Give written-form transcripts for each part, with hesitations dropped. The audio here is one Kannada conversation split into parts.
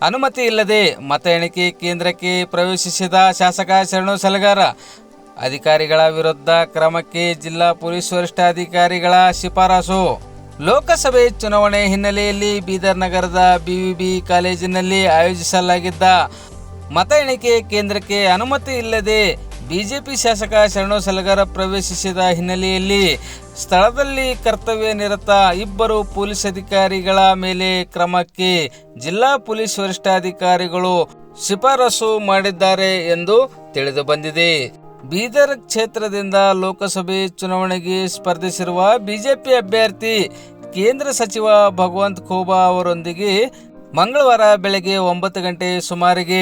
ಅನುಮತಿ ಇಲ್ಲದೆ ಮತ ಎಣಿಕೆ ಕೇಂದ್ರಕ್ಕೆ ಪ್ರವೇಶಿಸಿದ ಶಾಸಕ ಶರಣು ಸಲಗಾರ ಅಧಿಕಾರಿಗಳ ವಿರುದ್ಧ ಕ್ರಮಕ್ಕೆ ಜಿಲ್ಲಾ ಪೊಲೀಸ್ ವರಿಷ್ಠಾಧಿಕಾರಿಗಳ ಶಿಫಾರಸು. ಲೋಕಸಭೆ ಚುನಾವಣೆ ಹಿನ್ನೆಲೆಯಲ್ಲಿ ಬೀದರ್ ನಗರದ ಬಿವಿಬಿ ಕಾಲೇಜಿನಲ್ಲಿ ಆಯೋಜಿಸಲಾಗಿದ್ದ ಮತ ಎಣಿಕೆ ಕೇಂದ್ರಕ್ಕೆ ಅನುಮತಿ ಇಲ್ಲದೆ ಬಿಜೆಪಿ ಶಾಸಕ ಶರಣು ಸಲಗಾರ ಪ್ರವೇಶಿಸಿದ ಹಿನ್ನೆಲೆಯಲ್ಲಿ ಸ್ಥಳದಲ್ಲಿ ಕರ್ತವ್ಯ ನಿರತ ಇಬ್ಬರು ಪೊಲೀಸ್ ಅಧಿಕಾರಿಗಳ ಮೇಲೆ ಕ್ರಮಕ್ಕೆ ಜಿಲ್ಲಾ ಪೊಲೀಸ್ ವರಿಷ್ಠಾಧಿಕಾರಿಗಳು ಶಿಫಾರಸು ಮಾಡಿದ್ದಾರೆ ಎಂದು ತಿಳಿದು ಬಂದಿದೆ. ಬೀದರ್ ಕ್ಷೇತ್ರದಿಂದ ಲೋಕಸಭೆ ಚುನಾವಣೆಗೆ ಸ್ಪರ್ಧಿಸಿರುವ ಬಿಜೆಪಿ ಅಭ್ಯರ್ಥಿ ಕೇಂದ್ರ ಸಚಿವ ಭಗವಂತ ಖೂಬಾ ಅವರೊಂದಿಗೆ ಮಂಗಳವಾರ ಬೆಳಗ್ಗೆ 9 ಗಂಟೆ ಸುಮಾರಿಗೆ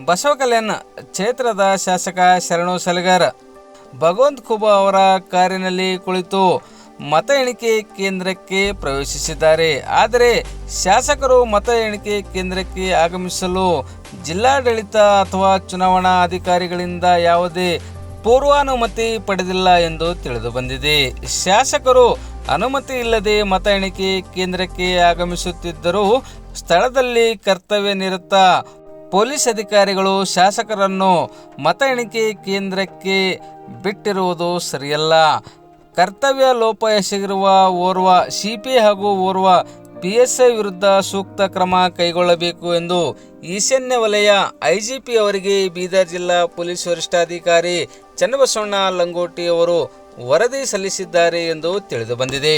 ಬಸವಕಲ್ಯಾಣ ಕ್ಷೇತ್ರದ ಶಾಸಕ ಶರಣು ಸಲಗಾರ ಭಗವಂತ ಖೂಬಾ ಅವರ ಕಾರಿನಲ್ಲಿ ಕುಳಿತು ಮತ ಎಣಿಕೆ ಕೇಂದ್ರಕ್ಕೆ ಪ್ರವೇಶಿಸಿದ್ದಾರೆ. ಆದರೆ ಶಾಸಕರು ಮತ ಎಣಿಕೆ ಕೇಂದ್ರಕ್ಕೆ ಆಗಮಿಸಲು ಜಿಲ್ಲಾಡಳಿತ ಅಥವಾ ಚುನಾವಣಾ ಅಧಿಕಾರಿಗಳಿಂದ ಯಾವುದೇ ಪೂರ್ವಾನುಮತಿ ಪಡೆದಿಲ್ಲ ಎಂದು ತಿಳಿದು ಬಂದಿದೆ. ಶಾಸಕರು ಅನುಮತಿ ಇಲ್ಲದೆ ಮತ ಎಣಿಕೆ ಕೇಂದ್ರಕ್ಕೆ ಆಗಮಿಸುತ್ತಿದ್ದರೂ ಸ್ಥಳದಲ್ಲಿ ಕರ್ತವ್ಯ ನಿರತ ಪೊಲೀಸ್ ಅಧಿಕಾರಿಗಳು ಶಾಸಕರನ್ನು ಮತ ಎಣಿಕೆ ಕೇಂದ್ರಕ್ಕೆ ಬಿಟ್ಟಿರುವುದು ಸರಿಯಲ್ಲ. ಕರ್ತವ್ಯ ಲೋಪ ಎಸಗಿರುವ ಓರ್ವ ಸಿಪಿ ಹಾಗೂ ಓರ್ವ PSI ವಿರುದ್ಧ ಸೂಕ್ತ ಕ್ರಮ ಕೈಗೊಳ್ಳಬೇಕು ಎಂದು ಈಶಾನ್ಯ ವಲಯ IGP ಅವರಿಗೆ ಬೀದರ್ ಜಿಲ್ಲಾ ಪೊಲೀಸ್ ವರಿಷ್ಠಾಧಿಕಾರಿ ಚನ್ನಬಸವಣ್ಣ ಲಂಗೋಟಿ ಅವರು ವರದಿ ಸಲ್ಲಿಸಿದ್ದಾರೆ ಎಂದು ತಿಳಿದು ಬಂದಿದೆ.